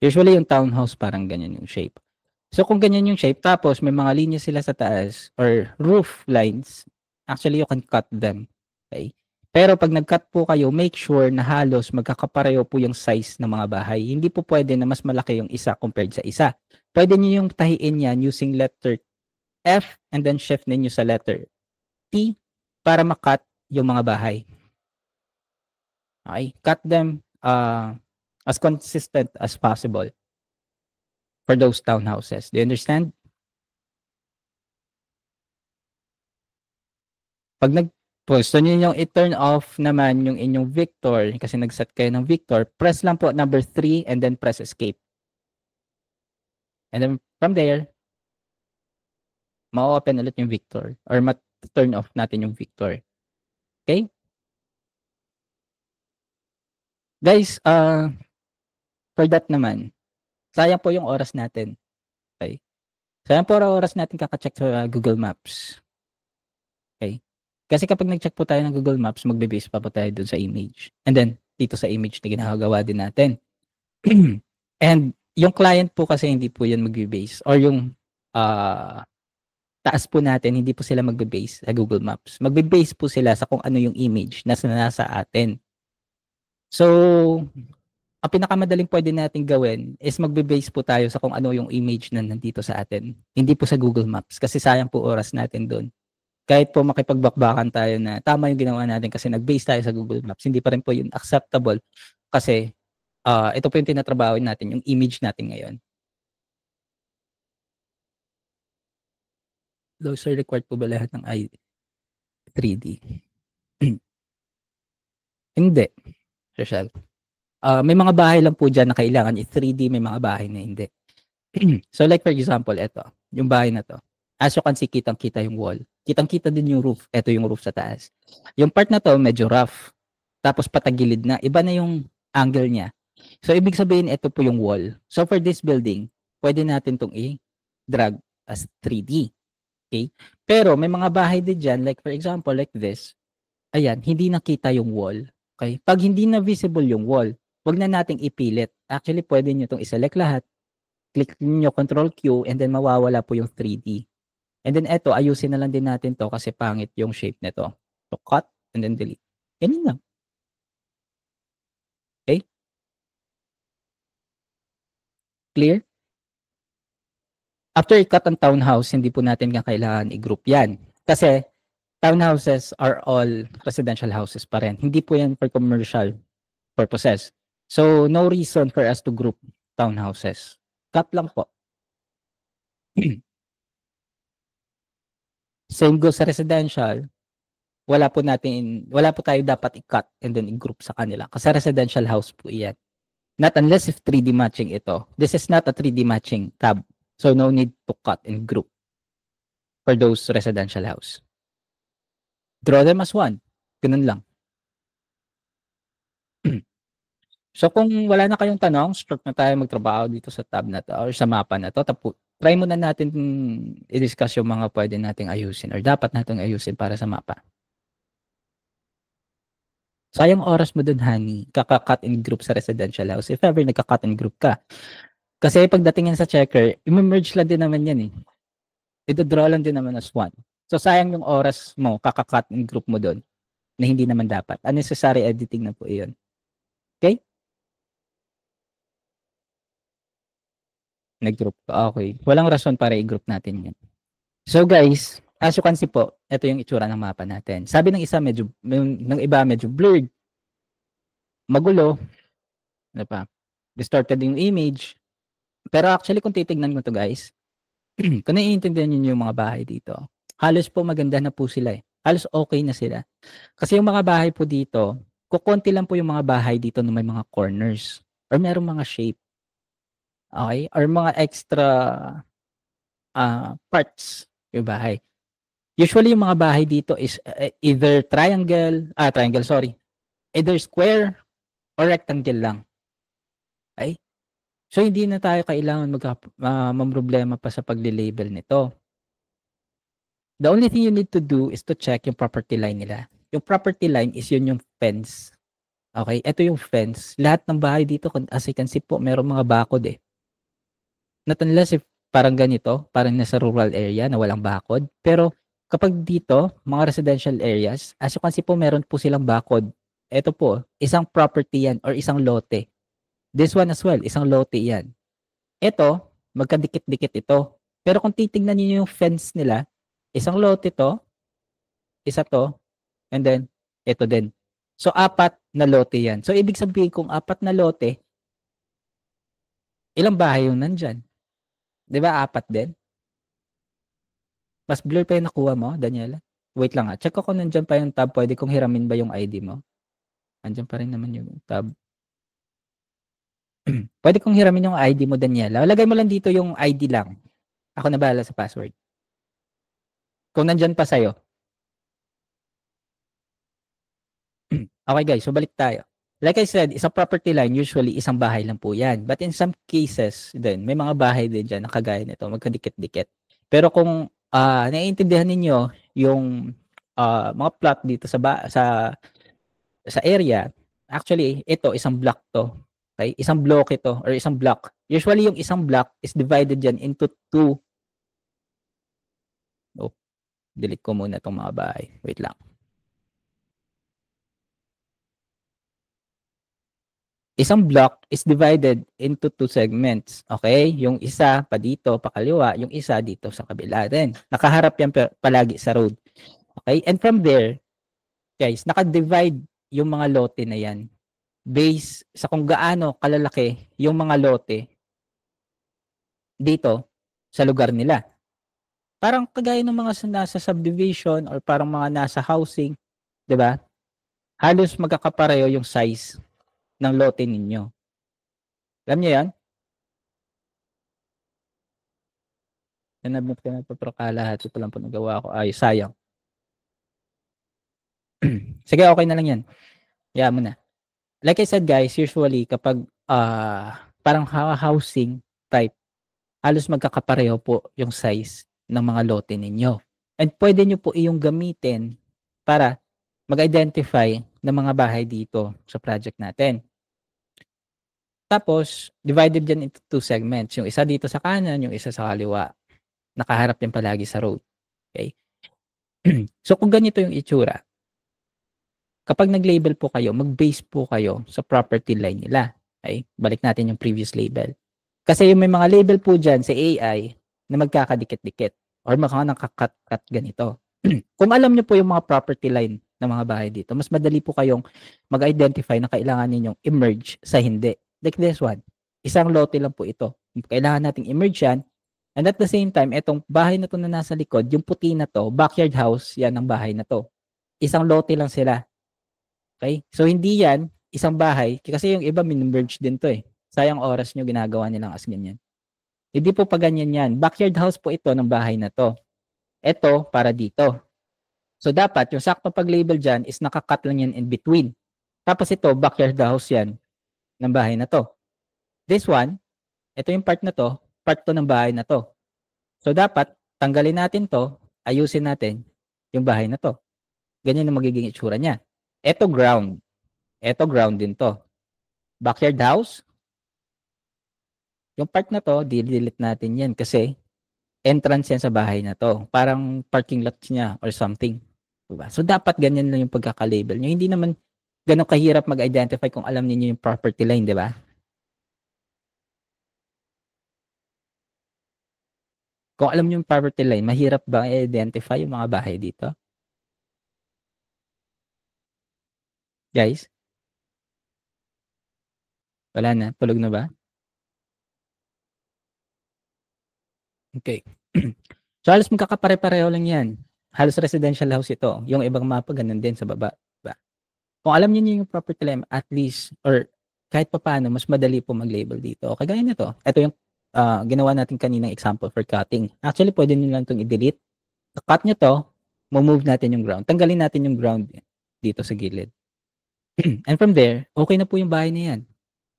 Usually yung townhouse parang ganyan yung shape. So kung ganyan yung shape, tapos may mga linya sila sa taas or roof lines, actually you can cut them. Okay? Pero pag nag-cut po kayo, make sure na halos magkakapareho po yung size ng mga bahay. Hindi po pwede na mas malaki yung isa compared sa isa. Pwede nyo yung tahiin yan using letter F and then shift ninyo sa letter T para makat yung mga bahay. Okay? Cut them as consistent as possible for those townhouses. Do you understand? Pag gusto niyo yung i-turn off naman yung inyong Victor kasi nag-set kayo ng Victor, press lang po number 3 and then press escape. And then from there, ma-open ulit yung Victor or ma-turn off natin yung Victor. Okay? Guys, for that naman, sayang po yung oras natin. Okay? Sayang po ang oras natin kaka-check sa Google Maps. Okay? Kasi kapag nag-check po tayo ng Google Maps, magbe-base pa po tayo dun sa image. And then, dito sa image na ginagawa din natin. And yung client po kasi hindi po yan magbe-base or yung taas po natin, hindi po sila magbe-base sa Google Maps. Magbe-base po sila sa kung ano yung image na nasa atin. So, ang pinakamadaling pwede natin gawin is magbe-base po tayo sa kung ano yung image na nandito sa atin. Hindi po sa Google Maps kasi sayang po oras natin doon. Kahit po makipagbakbakan tayo na tama yung ginawa natin kasi nag-base tayo sa Google Maps, hindi pa rin po yun acceptable kasi ito po yung tinatrabaho natin, yung image natin ngayon. Those are required po ba lahat ng 3D? Hindi, Rochelle. May mga bahay lang po dyan na kailangan i-3D, may mga bahay na hindi. So like for example, ito, yung bahay na to. As you can see, kitang-kita yung wall. Kitang-kita din yung roof. Ito yung roof sa taas. Yung part na to, medyo rough. Tapos patagilid na. Iba na yung angle niya. So ibig sabihin, ito po yung wall. So for this building, pwede natin itong i-drag as 3D. Okay? Pero may mga bahay din dyan, like for example, like this. Ayan, hindi nakita yung wall. Okay? Pag hindi na visible yung wall, wag na nating ipilit. Actually, pwede nyo itong iselect lahat. Click nyo Control Q and then mawawala po yung 3D. And then eto, ayusin na lang din natin to kasi pangit yung shape nito. So cut and then delete. Ganyan lang. Okay? Clear? After i-cut ang townhouse, hindi po natin kailangan i-group yan. Kasi townhouses are all residential houses pa rin. Hindi po yan for commercial purposes. So, no reason for us to group townhouses. Cut lang po. Same goes sa residential. Wala po tayo dapat i-cut and then i-group sa kanila. Kasi residential house po yan. Not unless if 3D matching ito. This is not a 3D matching tab. So, no need to cut and group for those residential house. Draw them as one. Ganun lang. So, kung wala na kayong tanong, start na tayo magtrabaho dito sa tab na to or sa mapa na to. Tapos, try muna natin i-discuss yung mga pwede nating ayusin or dapat nating ayusin para sa mapa. Sayang oras mo dun, honey. Kaka-cut and group sa residential house. If ever nagka-cut and group ka. Kasi pagdating yan sa checker, i-merge lang din naman yan eh. Ito-draw lang din naman as one. So, sayang yung oras mo, kaka-cut and group mo dun na hindi naman dapat. Unnecessary editing na po iyon. Okay? Nag-group ka. Okay. Walang rason para i-group natin yan. So guys, as you can see po, ito yung itsura ng mapa natin. Sabi ng isa, ng iba medyo blurred. Magulo. Ano pa? Distorted yung image. Pero actually, kung titignan mo to guys, kung naiintindihan niyo yung mga bahay dito, halos po maganda na po sila eh. Halos okay na sila. Kasi yung mga bahay po dito, kukunti lang po yung mga bahay dito na may mga corners or merong mga shape. Okay? Or mga extra parts yung bahay. Usually yung mga bahay dito is either either square or rectangle lang. Okay? So hindi na tayo kailangan mamroblema pa sa pagle-label nito. The only thing you need to do is to check yung property line nila. Yung property line is yun yung fence. Okay, ito yung fence. Lahat ng bahay dito, as you can see po, merong mga bakod eh. Not unless if parang ganito, parang nasa rural area na walang bakod. Pero kapag dito, mga residential areas, as you can see po, meron po silang bakod. Ito po, isang property yan or isang lote. This one as well, isang lote yan. Ito, magkadikit-dikit ito. Pero kung titignan niyo yung fence nila, isang lote to, isa to, and then ito din. So, 4 na lote yan. So, ibig sabihin kung 4 na lote, ilang bahay yung nandyan? 'Di ba 4 din? Mas blur pa yung nakuha mo, Daniela? Wait lang check ko kung nandyan pa yung tab. Pwede kong hiramin ba yung ID mo? Andyan pa rin naman yung tab. Pwede kong hiramin yung ID mo, Daniela. Lagay mo lang dito yung ID lang. Ako na bahala sa password. Kung nandyan pa sa'yo. Okay guys, so balik tayo. Like I said, isang property line, usually isang bahay lang po yan. But in some cases, din, may mga bahay din dyan na kagaya nito, magkadikit-dikit. Pero kung naiintindihan ninyo yung mga plot dito sa area, actually, ito, isang block to. Okay? Isang block ito, or isang block. Usually, yung isang block is divided dyan into 2. Oh, delete ko muna itong mga bahay. Wait lang. Isang block is divided into 2 segments. Okay? Yung isa pa dito, pa kaliwa, yung isa dito sa kabila din. Nakaharap yan palagi sa road. Okay? And from there, guys, naka-divide yung mga lote na yan based sa kung gaano kalalaki yung mga lote dito sa lugar nila. Parang kagaya ng mga nasa subdivision or parang mga nasa housing, 'di ba? Halos magkakapareho yung size ng lote ninyo. Alam niyo 'yan? Nanabot ka na pa pero kalahati pa lang po nagawa ko. Ay, sayang. Sige, okay na lang 'yan. Hayaan mo na. Like I said guys, usually kapag parang housing type, halos magkakapareho po yung size ng mga lote ninyo. And pwede nyo po iyong gamitin para mag-identify ng mga bahay dito sa project natin. Tapos, divided yan into 2 segments. Yung isa dito sa kanan, yung isa sa kaliwa. Nakaharap yan palagi sa road. Okay? So, kung ganito yung itsura, kapag nag-label po kayo, mag-base po kayo sa property line nila. Okay? Balik natin yung previous label. Kasi yung may mga label po dyan sa AI na magkakadikit-dikit or nakakat-cut ganito. Kung alam nyo po yung mga property line ng mga bahay dito, mas madali po kayong mag-identify na kailangan ninyong i-merge sa hindi. Like this one. Isang lote lang po ito. Kailangan nating i-merge yan. And at the same time, itong bahay na to na nasa likod, yung puti na to, backyard house, yan ang bahay na to. Isang lote lang sila. Okay? So, hindi yan isang bahay. Kasi yung iba, min-merge din to eh. Sayang oras nyo, ginagawa nilang as ganyan. Hindi po pa ganyan yan. Backyard house po ito ng bahay na to. Ito, para dito. So, dapat, yung sakto pag-label dyan is nakakat lang yan in between. Tapos ito, backyard house yan ng bahay na to. This one, ito yung part na to, part to ng bahay na to. So, dapat, tanggalin natin to, ayusin natin yung bahay na to. Ganyan ang magiging itsura niya. Ito ground. Ito ground din to. Backyard house. Yung part na to, delete natin yan kasi entrance yan sa bahay na to. Parang parking lot niya or something. Diba? So, dapat ganyan lang yung pagkaka-label nyo. Hindi naman ganun kahirap mag-identify kung alam niyo yung property line, di ba? Kung alam niyo yung property line, mahirap ba i-identify yung mga bahay dito? Guys? Wala na? Tulog na ba? Okay. So, halos magkakapare-pareho lang yan. Halos residential house ito. Yung ibang mapa, ganun din sa baba. Diba? Kung alam niyo yung property line, at least, or kahit pa paano, mas madali po mag-label dito. Okay, gaya nito. Ito yung ginawa natin kaninang example for cutting. Actually, pwede nyo lang itong i-delete. Cut nyo to, move natin yung ground. Tanggalin natin yung ground dito sa gilid. And from there, okay na po yung bahay na yan.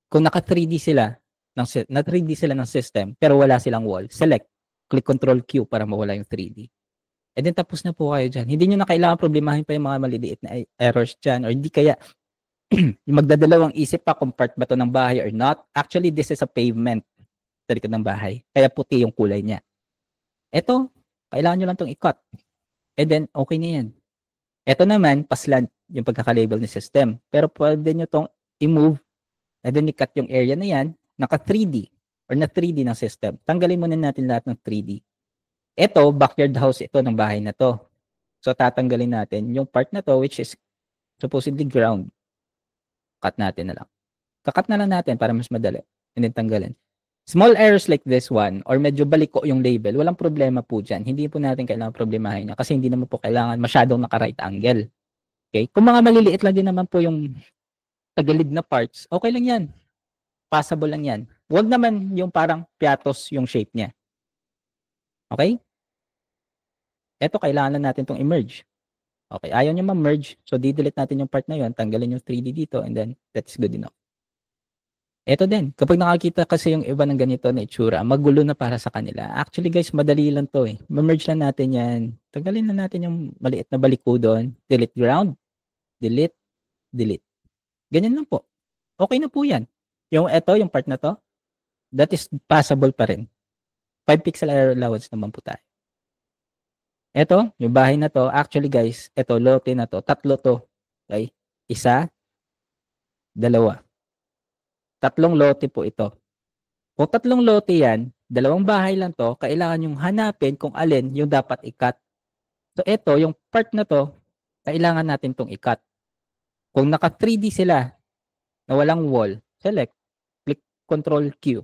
Kung naka 3D sila, na 3D sila ng system, pero wala silang wall, select, click Control Q para mawala yung 3D. And then tapos na po kayo dyan. Hindi nyo na kailangan problemahin pa yung mga maliliit na errors dyan or hindi kaya Yung magdadalawang isip pa kung part ba to ng bahay or not. Actually, this is a pavement sa likod ng bahay. Kaya puti yung kulay niya. Ito, kailangan nyo lang itong i-cut. And then, okay na yan. Ito naman, paslant yung pagkaka-label ni system. Pero pwede nyo itong i-move and then i-cut yung area na yan, naka 3D or na 3D ng system. Tanggalin muna natin lahat ng 3D. Ito, backyard house ito ng bahay na to. So, tatanggalin natin yung part na to which is supposedly ground. Cut natin na lang. Kakat na lang natin para mas madali. And then tanggalin. Small errors like this one or medyo baliko yung label, walang problema po dyan. Hindi po natin kailangan problemahin niya kasi hindi naman po kailangan masyadong naka-right angle. Okay? Kung mga maliliit lang din naman po yung tagilid na parts, okay lang yan. Passable lang yan. Huwag naman yung parang piatos yung shape niya. Okay? Ito, kailangan lang natin itong i-merge. Okay, ayaw nyo ma-merge. So, di-delete natin yung part na yun. Tanggalin yung 3D dito and then that's good enough. Ito din, kapag nakakita kasi yung iba ng ganito na itsura, magulo na para sa kanila. Actually guys, madali lang to eh. Ma-merge lang natin yan. Tanggalin na natin yung maliit na baliko doon. Delete ground. Delete. Delete. Ganyan lang po. Okay na po yan. Yung ito, yung part na to, that is passable pa rin. 5 pixel error allowance naman po tayo. Ito, yung bahay na to, actually guys, ito, lote na to, tatlo to. Okay? Isa, dalawa. Tatlong lote po ito. Kung tatlong lote yan, dalawang bahay lang to, kailangan yung hanapin kung alin yung dapat i-cut. So ito, yung part na to, kailangan natin tong i-cut. Kung naka 3D sila, na walang wall, select, click Control Q.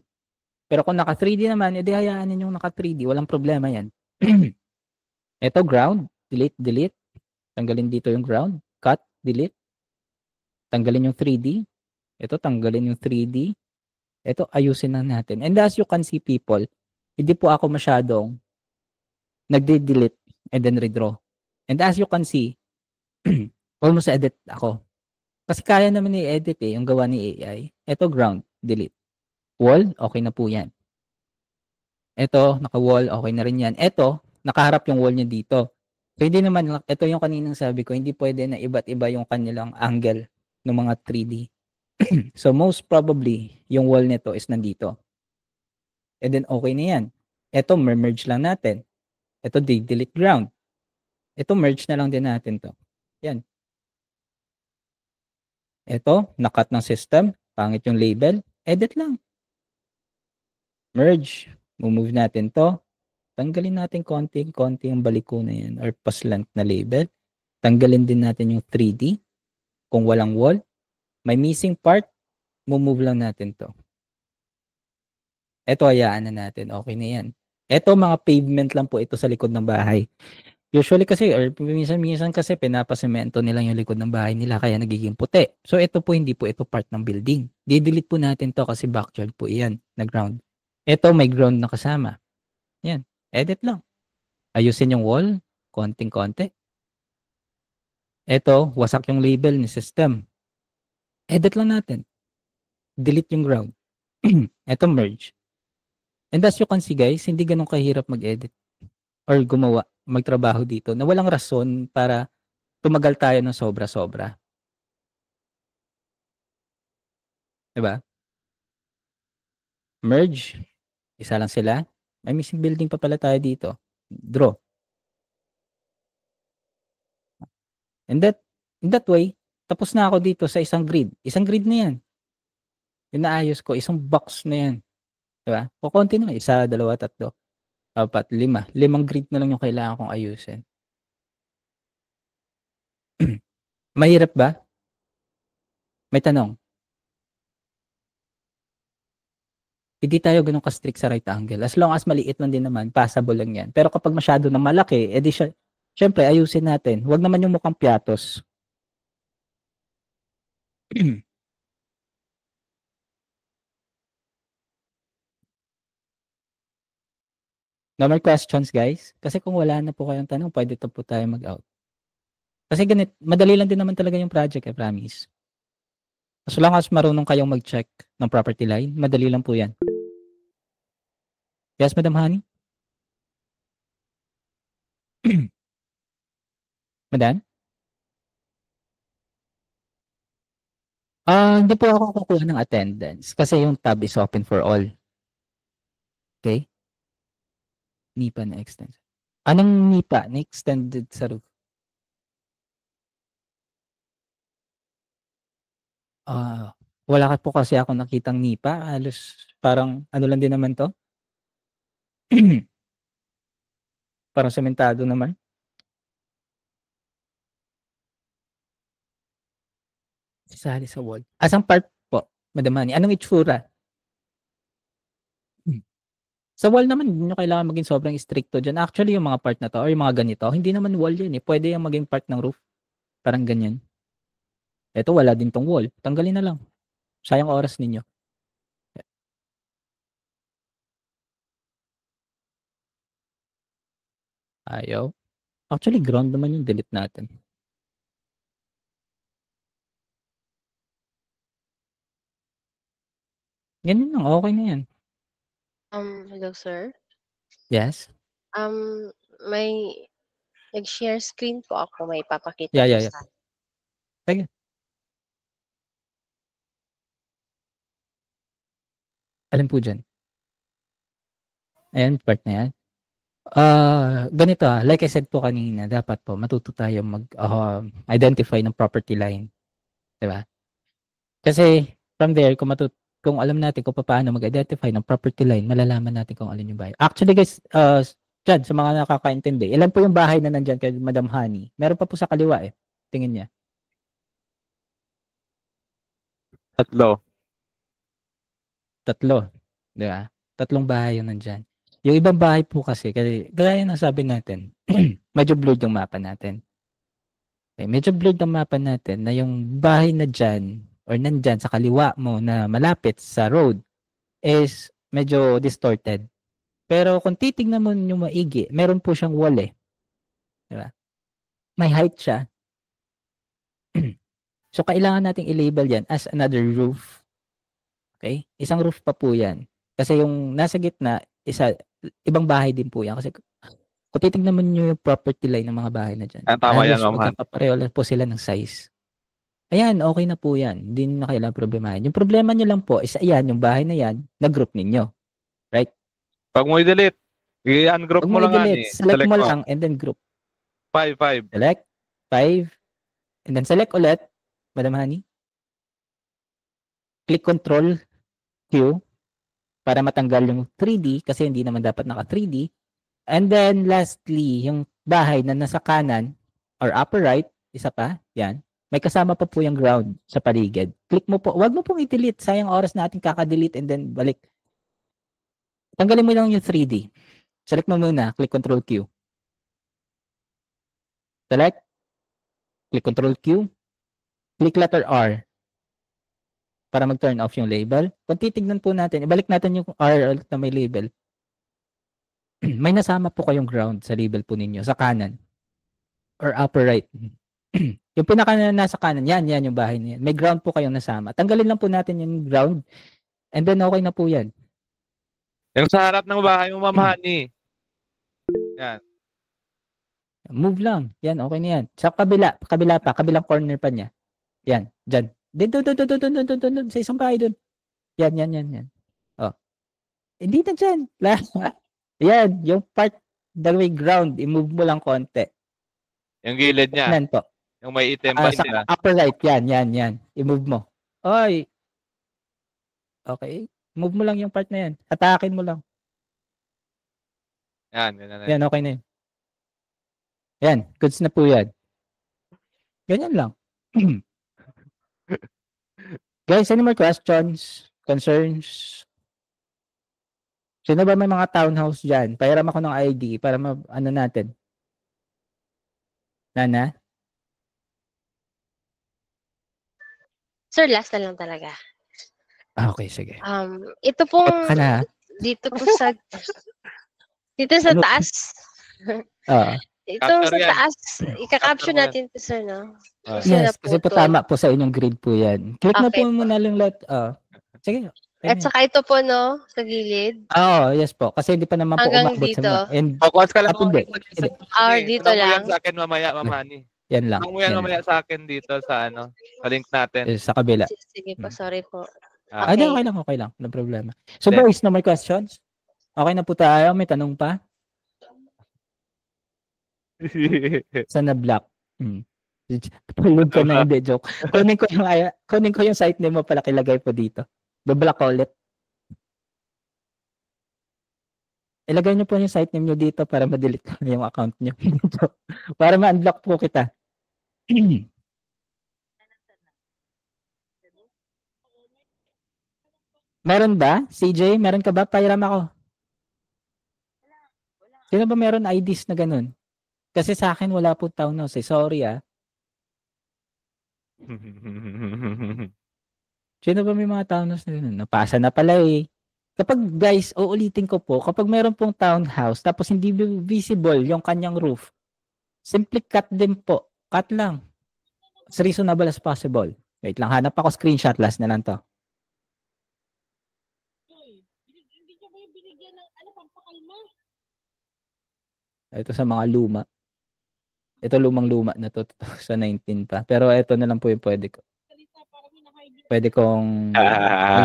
Pero kung naka 3D naman, edi hayaan ninyong naka 3D, walang problema yan. Ito, ground, delete, delete. Tanggalin dito yung ground, cut, delete. Tanggalin yung 3D. Ito, tanggalin yung 3D. Ito, ayusin na natin. And as you can see people, hindi po ako masyadong nagde-delete and then redraw. And as you can see, almost edit ako. Kasi kaya naman i-edit eh, yung gawa ni AI. Ito, ground, delete. Wall, okay na po yan. Ito, naka-wall, okay na rin yan. Ito, nakaharap yung wall niya dito. So, hindi naman, ito yung kaninang sabi ko, hindi pwede na iba't iba yung kanilang angle ng mga 3D. So, most probably, yung wall nito is nandito. And then, okay na yan. Ito, merge lang natin. Ito, delete ground. Ito, merge na lang din natin to. Yan. Ito, nakat ng system. Pangit yung label. Edit lang. Merge. Move natin to. Tanggalin natin konti yung baliko na yan or paslant na label. Tanggalin din natin yung 3D. Kung walang wall. May missing part. Move lang natin to. Ito, hayaan na natin. Okay na yan. Ito, mga pavement lang po ito sa likod ng bahay. Usually kasi, or minsan kasi pinapasemento nila yung likod ng bahay nila kaya nagiging puti. So, ito po, hindi po ito part ng building. Di-delete po natin to kasi backyard po iyan na ground. Ito, may ground na kasama. Yan. Edit lang. Ayusin yung wall. Konting-konti. Ito, wasak yung label ni system. Edit lang natin. Delete yung ground. Ito, merge. And as you can see guys, hindi ganun kahirap mag-edit or gumawa, magtrabaho dito na walang rason para tumagal tayo ng sobra-sobra. Diba? Merge. Isa lang sila. May missing building pa pala tayo dito. Draw. And in that way, tapos na ako dito sa isang grid. Isang grid na yan. Yung naayos ko, isang box na yan. Diba? O konti na. Isa, dalawa, tatlo, apat, lima. Limang grid na lang yung kailangan kong ayusin. Mahirap ba? May tanong. Hindi tayo ganun ka-strict sa right angle. As long as maliit lang din naman, passable lang yan. Pero kapag masyado na malaki, edi syempre, ayusin natin. Huwag naman yung mukhang piatos. No more questions, guys? Kasi kung wala na po kayong tanong, pwede to po tayo mag-out. Kasi ganit, madali lang din naman talaga yung project, I promise. As long as marunong kayong mag-check ng property line, madali lang po yan. Yes, Madam Honey? Madam? Hindi po ako kukuha ng attendance kasi yung tab is open for all. Okay? NIPA na extended. Anong NIPA na extended sa roof? Wala ka po kasi ako nakitang NIPA. Halos parang ano lang din naman to. Parang sementado naman. Sasali sa wall. Asang part po, Madam Hani? Anong itsura? Sa wall naman, hindi nyo kailangan maging sobrang stricto dyan. Actually, yung mga part na to, or yung mga ganito, hindi naman wall yan eh. Pwede yung maging part ng roof. Parang ganyan. Ito, wala din tong wall. Tanggalin na lang. Sayang oras ninyo. Ayaw. Actually, ground naman yung delete natin. Ganyan lang, okay na yan. Hello, sir. Yes? May nag-share screen po ako. May papakita Yeah. po sa. Sige. Alin po dyan? Ayan, part na yan. Ganito like I said po kanina, dapat po matuto tayo mag-identify ng property line. Diba? Kasi from there, kung alam natin kung paano mag-identify ng property line, malalaman natin kung alin yung bahay. Actually guys, dyan, sa mga nakakaintindi, ilan po yung bahay na nandyan kay Madam Honey? Meron pa po sa kaliwa eh. Tingin niya. 3. 3. Diba? 3 bahay yung nandyan. Yung ibang bahay po kasi gaya ng sabi natin, medyo blurred yung mapa natin. Okay, medyo blurred ang mapa natin na yung bahay na dyan or nandyan sa kaliwa mo na malapit sa road is medyo distorted. Pero kung titignan mo yung maigi, meron po siyang wall eh. Diba? May height siya. So, kailangan nating i-label yan as another roof. Okay? Isang roof pa po yan. Kasi yung nasa gitna, ibang bahay din po yan. Kasi kung titignan mo nyo yung property line ng mga bahay na dyan, Tama yan, Ma'am Han. magkakapareho lang po sila ng size. Ayan, okay na po yan. Hindi na kailangan problemahin. Yung problema nyo lang po is, ayan, yung bahay na yan, na-group ninyo. Right? Pag mo i-delete, i-ungroup mo lang yan eh. Select mo lang and then group. 5. Select. 5. And then select ulit. Madam Honey. Click Control Q para matanggal yung 3D kasi hindi naman dapat naka 3D. And then lastly, yung bahay na nasa kanan or upper right, isa pa, yan. May kasama pa po yung ground sa paligid. Click mo po. Huwag mo pong i-delete. Sayang oras natin kaka-delete and then balik. Tanggalin mo lang yung 3D. Select mo muna. Click Control Q. Select. Click Control Q. Click letter R para mag-turn off yung label. Kung titignan po natin, ibalik natin yung R na may label. May nasama po kayong ground sa label po ninyo, sa kanan. Or upper right. Yung pinaka nasa kanan, yan yung bahay na yan. May ground po kayong nasama. Tanggalin lang po natin yung ground. And then okay na po yan. Yung sa harap ng bahay mo, Ma'am Honey. Yan. Move lang. Yan, okay na yan. Sa kabilang corner pa niya. Yan, dyan. Doon, sa isang bahay doon. Yan. Oh. Hindi na dyan. Yan, yung part the way ground, i-move mo lang konti. Yung gilid niya. Yan po. Yung may item pa niya. Upper right, yan. I-move mo. Oy. Okay. Move mo lang yung part na yan. Atakin mo lang. Yan, okay na yun. Yan, goods na po yan. Ganyan lang. Guys, any more questions? Concerns? Sino ba may mga townhouse dyan? Pahiram ako ng ID para ano natin. Nana? Sir, last na lang talaga. Okay, sige. Ito pong dito sa Ano? taas. Ito Capture sa yan. taas. Ika-capture natin to, sir, no? Yes, kasi po tama po sa inyong grade po yan. Click na po muna lang lahat. Sige. At saka ito po, no? Sa gilid. Yes po. Kasi hindi pa naman po Hanggang umabot dito. sa and Focus ka lang. Hindi. Or dito lang. Sa akin mamaya, Ma'am Honey. Yan lang. Ang mo yan Yan lang. mamaya sa akin dito sa sa link natin. Sa kabila. Sige po, sorry po. Ah. Di, Okay. okay lang. No problema. So Then- boys, no more questions? Okay na po tayo. May tanong pa? Sa na-block. Tulog ka na, hindi, joke. Kunin ko yung site name mo pala, kilagay po dito. Bablock ulit. Ilagay niyo po yung site name niyo dito para ma-delete ko na yung account niyo. Para ma-unblock po kita. Meron ba? CJ, meron ka ba? Pairam ako. Sino ba meron IDs na ganun? Kasi sa akin wala po townhouse eh. Sorry ah. Sino ba may mga townhouse na ganun? Napasa na pala eh. Kapag guys, uulitin ko po, kapag meron pong townhouse tapos hindi visible yung kanyang roof, simply cut din po. Cut lang. As reasonable as possible. Wait lang, hanap ako screenshot. Last na lang to. Ito sa mga luma. Ito lumang-luma na to sa 19 pa. Pero ito na lang po yung pwede ko. Pwede kong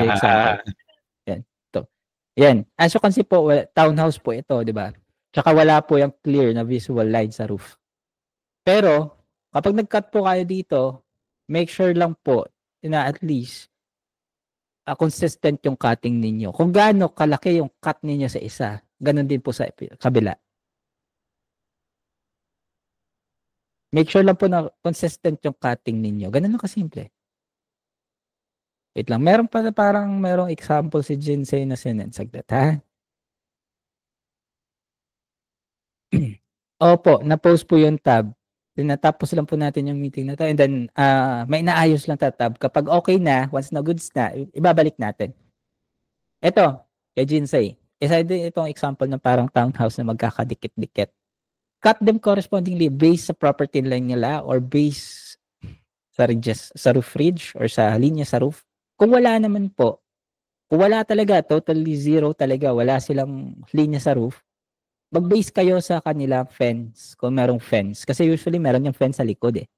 example. Yan. Ito. Yan. As you can see po, townhouse po ito, di ba? Tsaka wala po yung clear na visual line sa roof. Pero, kapag nag-cut po kayo dito, make sure lang po na at least consistent yung cutting ninyo. Kung gaano kalaki yung cut ninyo sa isa, ganun din po sa kabila. Make sure lang po na consistent yung cutting ninyo. Ganun lang kasimple. Wait lang. Meron pa parang merong example si Jinsei na sinend. Saglit ha. Opo, na-post po yung tab. Tinatapos lang po natin yung meeting na to. And then, may naayos lang ta tab. Kapag okay na, once na goods na, ibabalik natin. Ito, kay Jinsei. Isa din itong example ng parang townhouse na magkakadikit-dikit. Cut them correspondingly based sa property line nila or based sa ridges, sa roof ridge or sa linya sa roof. Kung wala naman po, kung wala talaga, totally zero talaga, wala silang linya sa roof, mag-base kayo sa kanila fence, kung merong fence. Kasi usually meron yung fence sa likod eh.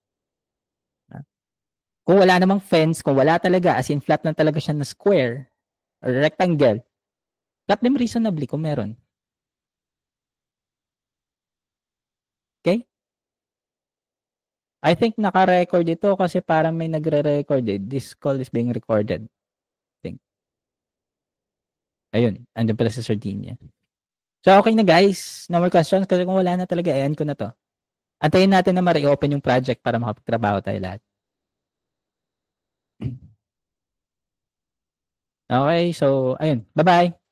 Kung wala namang fence, kung wala talaga, as in flat lang talaga siya na square or rectangle, cut them reasonably kung meron. Okay? I think naka-record ito kasi parang may nagre-record eh. This call is being recorded. I think. Ayun. Andun pala sa Sardinia. So, okay na guys. No more questions. Kasi kung wala na talaga, end ko na to. Antayin natin na ma-reopen yung project para makapagtrabaho tayo lahat. Okay. So, ayun. Bye-bye.